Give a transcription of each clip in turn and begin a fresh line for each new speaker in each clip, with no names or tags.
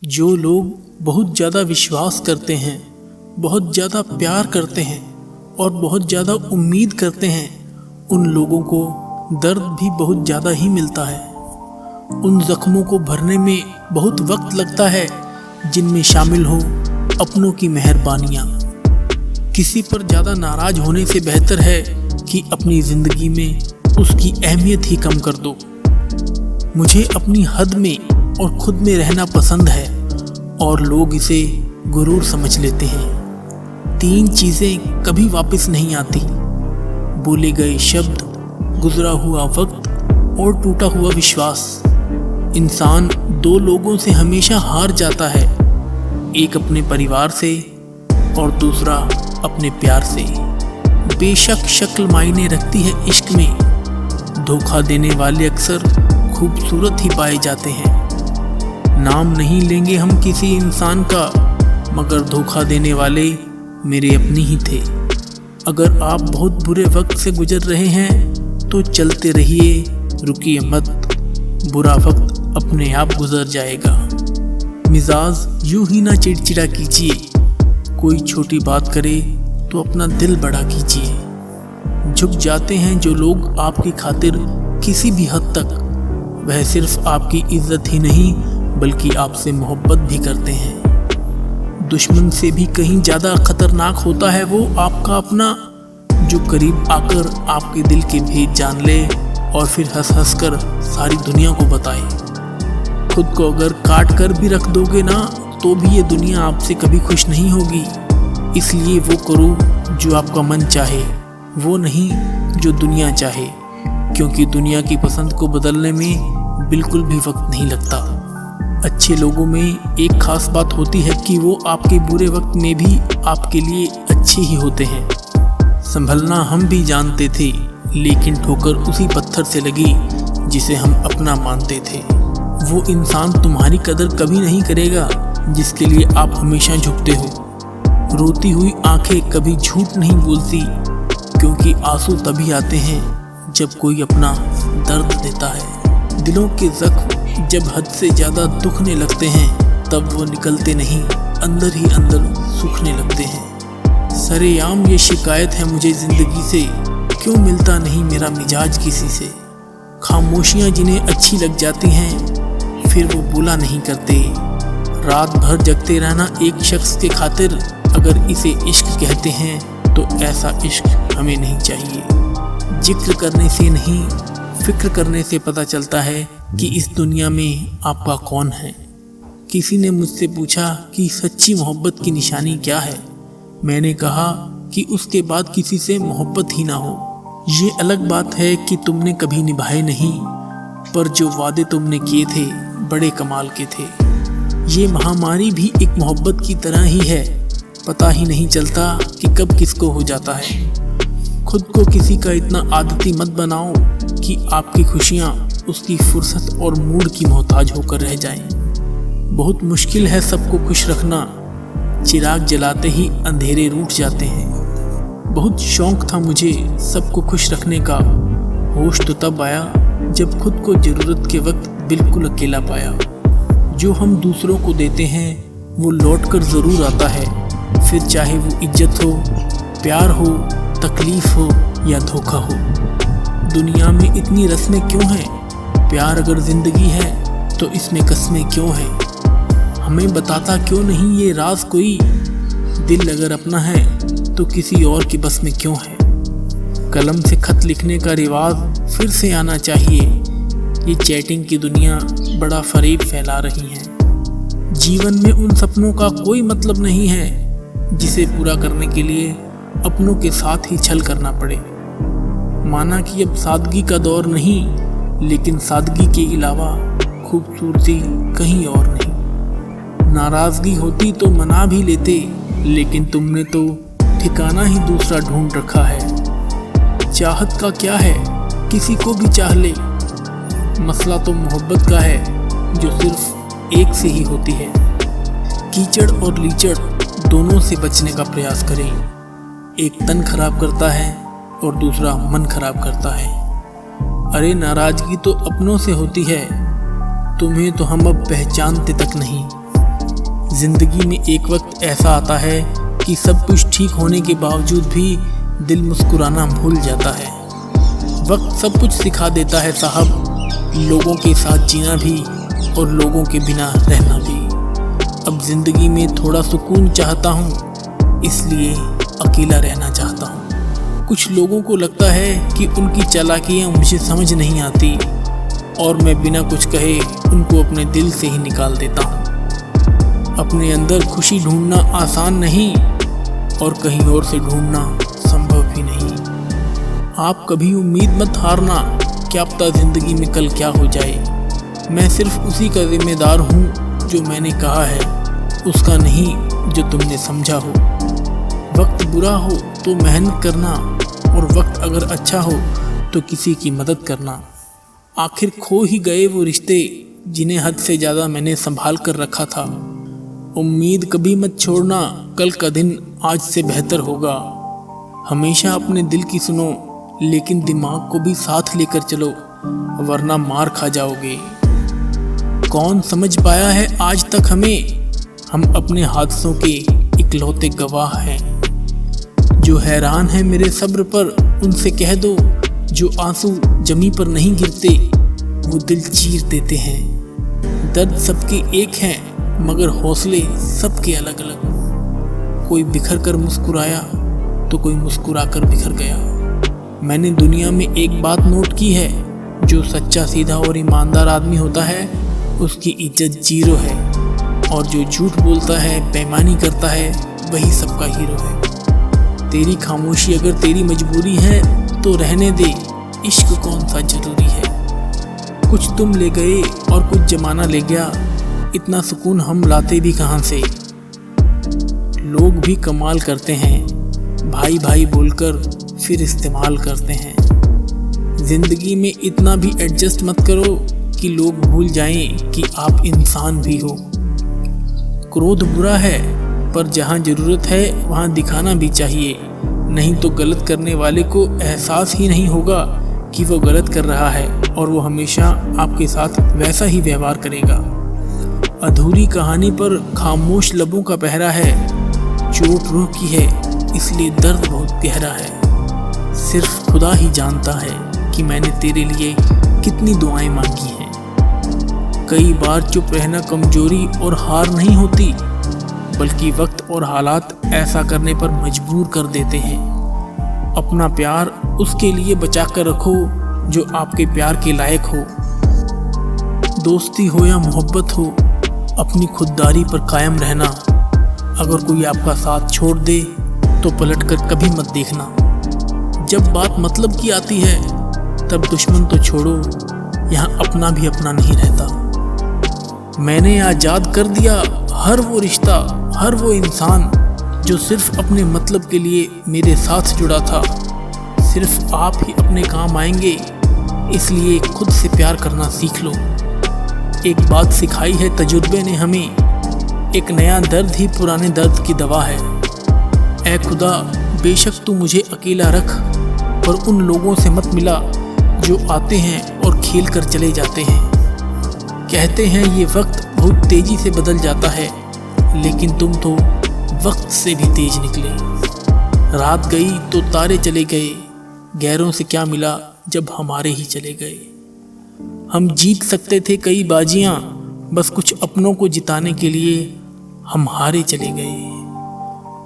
जो लोग बहुत ज़्यादा विश्वास करते हैं, बहुत ज़्यादा प्यार करते हैं और बहुत ज़्यादा उम्मीद करते हैं, उन लोगों को दर्द भी बहुत ज़्यादा ही मिलता है। उन जख्मों को भरने में बहुत वक्त लगता है जिनमें शामिल हो अपनों की मेहरबानियाँ। किसी पर ज़्यादा नाराज़ होने से बेहतर है कि अपनी ज़िंदगी में उसकी अहमियत ही कम कर दो। मुझे अपनी हद में और खुद में रहना पसंद है और लोग इसे गुरूर समझ लेते हैं। 3 चीज़ें कभी वापस नहीं आती: बोले गए शब्द, गुजरा हुआ वक्त और टूटा हुआ विश्वास। इंसान 2 लोगों से हमेशा हार जाता है, एक अपने परिवार से और दूसरा अपने प्यार से। बेशक शक्ल मायने रखती है इश्क में, धोखा देने वाले अक्सर खूबसूरत ही पाए जाते हैं। नाम नहीं लेंगे हम किसी इंसान का, मगर धोखा देने वाले मेरे अपने ही थे। अगर आप बहुत बुरे वक्त से गुजर रहे हैं तो चलते रहिए, रुकिए मत, बुरा वक्त अपने आप गुजर जाएगा। मिजाज यूं ही ना चिड़चिड़ा कीजिए, कोई छोटी बात करे तो अपना दिल बड़ा कीजिए। झुक जाते हैं जो लोग आपकी खातिर किसी भी हद तक, वह सिर्फ आपकी इज्जत ही नहीं बल्कि आपसे मोहब्बत भी करते हैं। दुश्मन से भी कहीं ज़्यादा खतरनाक होता है वो आपका अपना, जो करीब आकर आपके दिल के भेद जान ले और फिर हंस हंस कर सारी दुनिया को बताए। खुद को अगर काट कर भी रख दोगे ना तो भी ये दुनिया आपसे कभी खुश नहीं होगी। इसलिए वो करो जो आपका मन चाहे, वो नहीं जो दुनिया चाहे, क्योंकि दुनिया की पसंद को बदलने में बिल्कुल भी वक्त नहीं लगता। अच्छे लोगों में एक खास बात होती है कि वो आपके बुरे वक्त में भी आपके लिए अच्छे ही होते हैं। संभलना हम भी जानते थे, लेकिन ठोकर उसी पत्थर से लगी जिसे हम अपना मानते थे। वो इंसान तुम्हारी कदर कभी नहीं करेगा जिसके लिए आप हमेशा झुकते हो। रोती हुई आंखें कभी झूठ नहीं बोलती, क्योंकि आंसू तभी आते हैं जब कोई अपना दर्द देता है। दिलों के जख्म जब हद से ज़्यादा दुखने लगते हैं तब वो निकलते नहीं, अंदर ही अंदर सूखने लगते हैं। सरेआम ये शिकायत है मुझे ज़िंदगी से, क्यों मिलता नहीं मेरा मिजाज किसी से। खामोशियाँ जिन्हें अच्छी लग जाती हैं फिर वो बोला नहीं करते। रात भर जगते रहना एक शख्स के खातिर, अगर इसे इश्क कहते हैं तो ऐसा इश्क हमें नहीं चाहिए। जिक्र करने से नहीं, फिक्र करने से पता चलता है कि इस दुनिया में आपका कौन है। किसी ने मुझसे पूछा कि सच्ची मोहब्बत की निशानी क्या है। मैंने कहा कि उसके बाद किसी से मोहब्बत ही ना हो। ये अलग बात है कि तुमने कभी निभाए नहीं, पर जो वादे तुमने किए थे बड़े कमाल के थे। ये महामारी भी एक मोहब्बत की तरह ही है, पता ही नहीं चलता कि कब किसको हो जाता है। खुद को किसी का इतना आदती मत बनाओ कि आपकी खुशियाँ उसकी फुर्सत और मूड की मोहताज होकर रह जाएं। बहुत मुश्किल है सबको खुश रखना, चिराग जलाते ही अंधेरे रूठ जाते हैं। बहुत शौक था मुझे सबको खुश रखने का, होश तो तब आया जब खुद को ज़रूरत के वक्त बिल्कुल अकेला पाया। जो हम दूसरों को देते हैं वो लौट कर ज़रूर आता है, फिर चाहे वो इज्जत हो, प्यार हो, तकलीफ़ हो या धोखा हो। दुनिया में इतनी रस्में क्यों हैं? प्यार अगर ज़िंदगी है तो इसमें कस्में क्यों हैं? हमें बताता क्यों नहीं ये राज कोई? दिल अगर अपना है तो किसी और की बस में क्यों है? कलम से खत लिखने का रिवाज फिर से आना चाहिए। ये चैटिंग की दुनिया बड़ा फरेब फैला रही है। जीवन में उन सपनों का कोई मतलब नहीं है जिसे पूरा करने के लिए अपनों के साथ ही छल करना पड़े। माना कि अब सादगी का दौर नहीं, लेकिन सादगी के अलावा खूबसूरती कहीं और नहीं। नाराज़गी होती तो मना भी लेते, लेकिन तुमने तो ठिकाना ही दूसरा ढूंढ रखा है। चाहत का क्या है, किसी को भी चाह ले। मसला तो मोहब्बत का है जो सिर्फ एक से ही होती है। कीचड़ और लीचड़ दोनों से बचने का प्रयास करें। एक तन खराब करता है और दूसरा मन खराब करता है। अरे नाराज़गी तो अपनों से होती है, तुम्हें तो हम अब पहचानते तक नहीं। जिंदगी में एक वक्त ऐसा आता है कि सब कुछ ठीक होने के बावजूद भी दिल मुस्कुराना भूल जाता है। वक्त सब कुछ सिखा देता है साहब, लोगों के साथ जीना भी और लोगों के बिना रहना भी। अब जिंदगी में थोड़ा सुकून चाहता हूँ, इसलिए अकेला रहना चाहता हूँ। कुछ लोगों को लगता है कि उनकी चालाकियाँ मुझे समझ नहीं आती और मैं बिना कुछ कहे उनको अपने दिल से ही निकाल देता हूँ। अपने अंदर खुशी ढूंढना आसान नहीं और कहीं और से ढूंढना संभव भी नहीं। आप कभी उम्मीद मत हारना, क्या पता जिंदगी में कल क्या हो जाए। मैं सिर्फ उसी का जिम्मेदार हूँ जो मैंने कहा है, उसका नहीं जो तुमने समझा हो। वक्त बुरा हो तो मेहनत करना और वक्त अगर अच्छा हो तो किसी की मदद करना। आखिर खो ही गए वो रिश्ते जिन्हें हद से ज़्यादा मैंने संभाल कर रखा था। उम्मीद कभी मत छोड़ना, कल का दिन आज से बेहतर होगा। हमेशा अपने दिल की सुनो, लेकिन दिमाग को भी साथ लेकर चलो, वरना मार खा जाओगे। कौन समझ पाया है आज तक हमें, हम अपने हादसों के इकलौते गवाह हैं। जो हैरान है मेरे सब्र पर, उनसे कह दो जो आंसू जमी पर नहीं गिरते वो दिल चीर देते हैं। दर्द सबके एक हैं मगर हौसले सबके अलग अलग। कोई बिखर कर मुस्कुराया तो कोई मुस्कुरा कर बिखर गया। मैंने दुनिया में एक बात नोट की है, जो सच्चा सीधा और ईमानदार आदमी होता है उसकी इज्जत जीरो है, और जो झूठ बोलता है बेईमानी करता है वही सबका हीरो है। तेरी खामोशी अगर तेरी मजबूरी है तो रहने दे, इश्क कौन सा जरूरी है। कुछ तुम ले गए और कुछ जमाना ले गया, इतना सुकून हम लाते भी कहाँ से। लोग भी कमाल करते हैं, भाई भाई बोलकर फिर इस्तेमाल करते हैं। जिंदगी में इतना भी एडजस्ट मत करो कि लोग भूल जाएं कि आप इंसान भी हो। क्रोध बुरा है पर जहाँ ज़रूरत है वहाँ दिखाना भी चाहिए, नहीं तो गलत करने वाले को एहसास ही नहीं होगा कि वो गलत कर रहा है और वो हमेशा आपके साथ वैसा ही व्यवहार करेगा। अधूरी कहानी पर खामोश लबों का पहरा है, चोट रूह की है इसलिए दर्द बहुत गहरा है। सिर्फ खुदा ही जानता है कि मैंने तेरे लिए कितनी दुआएं मांगी हैं। कई बार चुप रहना कमजोरी और हार नहीं होती, बल्कि वक्त और हालात ऐसा करने पर मजबूर कर देते हैं। अपना प्यार उसके लिए बचा कर रखो जो आपके प्यार के लायक हो। दोस्ती हो या मोहब्बत हो, अपनी खुददारी पर कायम रहना। अगर कोई आपका साथ छोड़ दे तो पलटकर कभी मत देखना। जब बात मतलब की आती है तब दुश्मन तो छोड़ो, यहाँ अपना भी अपना नहीं रहता। मैंने आज़ाद कर दिया हर वो रिश्ता, हर वो इंसान जो सिर्फ अपने मतलब के लिए मेरे साथ जुड़ा था। सिर्फ आप ही अपने काम आएंगे, इसलिए खुद से प्यार करना सीख लो। एक बात सिखाई है तजुर्बे ने हमें, एक नया दर्द ही पुराने दर्द की दवा है। ऐ खुदा बेशक तू मुझे अकेला रख, पर उन लोगों से मत मिला जो आते हैं और खेल कर चले जाते हैं। कहते हैं ये वक्त बहुत तेजी से बदल जाता है, लेकिन तुम तो वक्त से भी तेज निकले। रात गई तो तारे चले गए, गैरों से क्या मिला जब हमारे ही चले गए। हम जीत सकते थे कई बाजियां, बस कुछ अपनों को जिताने के लिए हम हारे चले गए।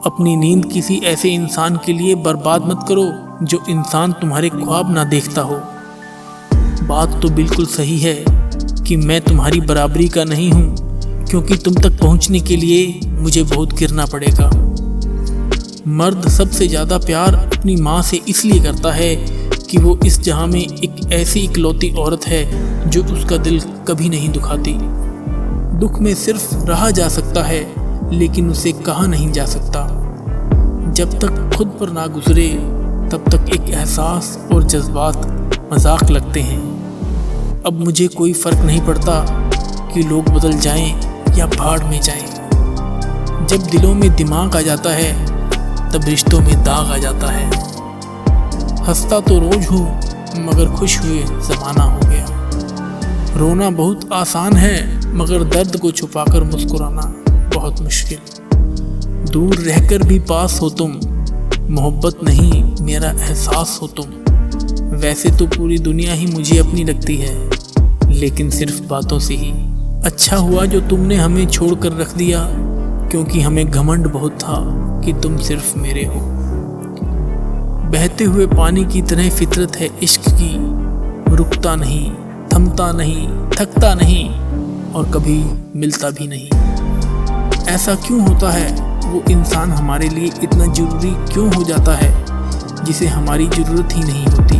अपनी नींद किसी ऐसे इंसान के लिए बर्बाद मत करो जो इंसान तुम्हारे ख्वाब ना देखता हो। बात तो बिल्कुल सही है कि मैं तुम्हारी बराबरी का नहीं हूँ, क्योंकि तुम तक पहुँचने के लिए मुझे बहुत गिरना पड़ेगा। मर्द सबसे ज़्यादा प्यार अपनी माँ से इसलिए करता है कि वो इस जहाँ में एक ऐसी इकलौती औरत है जो उसका दिल कभी नहीं दुखाती। दुख में सिर्फ रहा जा सकता है, लेकिन उसे कहा नहीं जा सकता। जब तक खुद पर ना गुजरे तब तक एक एहसास और जज्बात मजाक लगते हैं। अब मुझे कोई फ़र्क नहीं पड़ता कि लोग बदल जाएं या भाड़ में जाएं। जब दिलों में दिमाग आ जाता है तब रिश्तों में दाग आ जाता है। हंसता तो रोज हूँ मगर खुश हुए ज़माना हो गया। रोना बहुत आसान है मगर दर्द को छुपाकर मुस्कुराना बहुत मुश्किल। दूर रहकर भी पास हो तुम, मोहब्बत नहीं मेरा एहसास हो तुम। वैसे तो पूरी दुनिया ही मुझे अपनी लगती है, लेकिन सिर्फ बातों से ही। अच्छा हुआ जो तुमने हमें छोड़कर रख दिया, क्योंकि हमें घमंड बहुत था कि तुम सिर्फ मेरे हो। बहते हुए पानी की तरह फितरत है इश्क की, रुकता नहीं, थमता नहीं, थकता नहीं और कभी मिलता भी नहीं। ऐसा क्यों होता है, वो इंसान हमारे लिए इतना जरूरी क्यों हो जाता है जिसे हमारी जरूरत ही नहीं होती।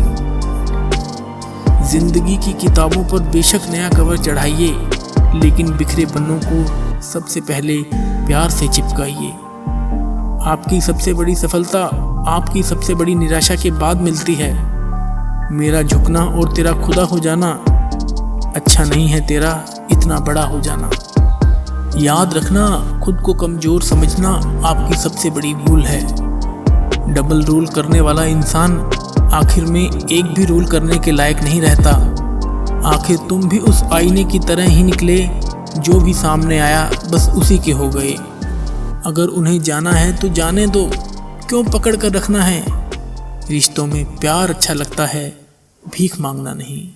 जिंदगी की किताबों पर बेशक नया कवर चढ़ाइए, लेकिन बिखरे पन्नों को सबसे पहले प्यार से चिपकाइए। आपकी सबसे बड़ी सफलता आपकी सबसे बड़ी निराशा के बाद मिलती है। मेरा झुकना और तेरा खुदा हो जाना अच्छा नहीं है, तेरा इतना बड़ा हो जाना। याद रखना, खुद को कमजोर समझना आपकी सबसे बड़ी भूल है। डबल रोल करने वाला इंसान आखिर में एक भी रोल करने के लायक नहीं रहता। आखिर तुम भी उस आईने की तरह ही निकले, जो भी सामने आया बस उसी के हो गए। अगर उन्हें जाना है तो जाने दो, क्यों पकड़ कर रखना है। रिश्तों में प्यार अच्छा लगता है, भीख मांगना नहीं।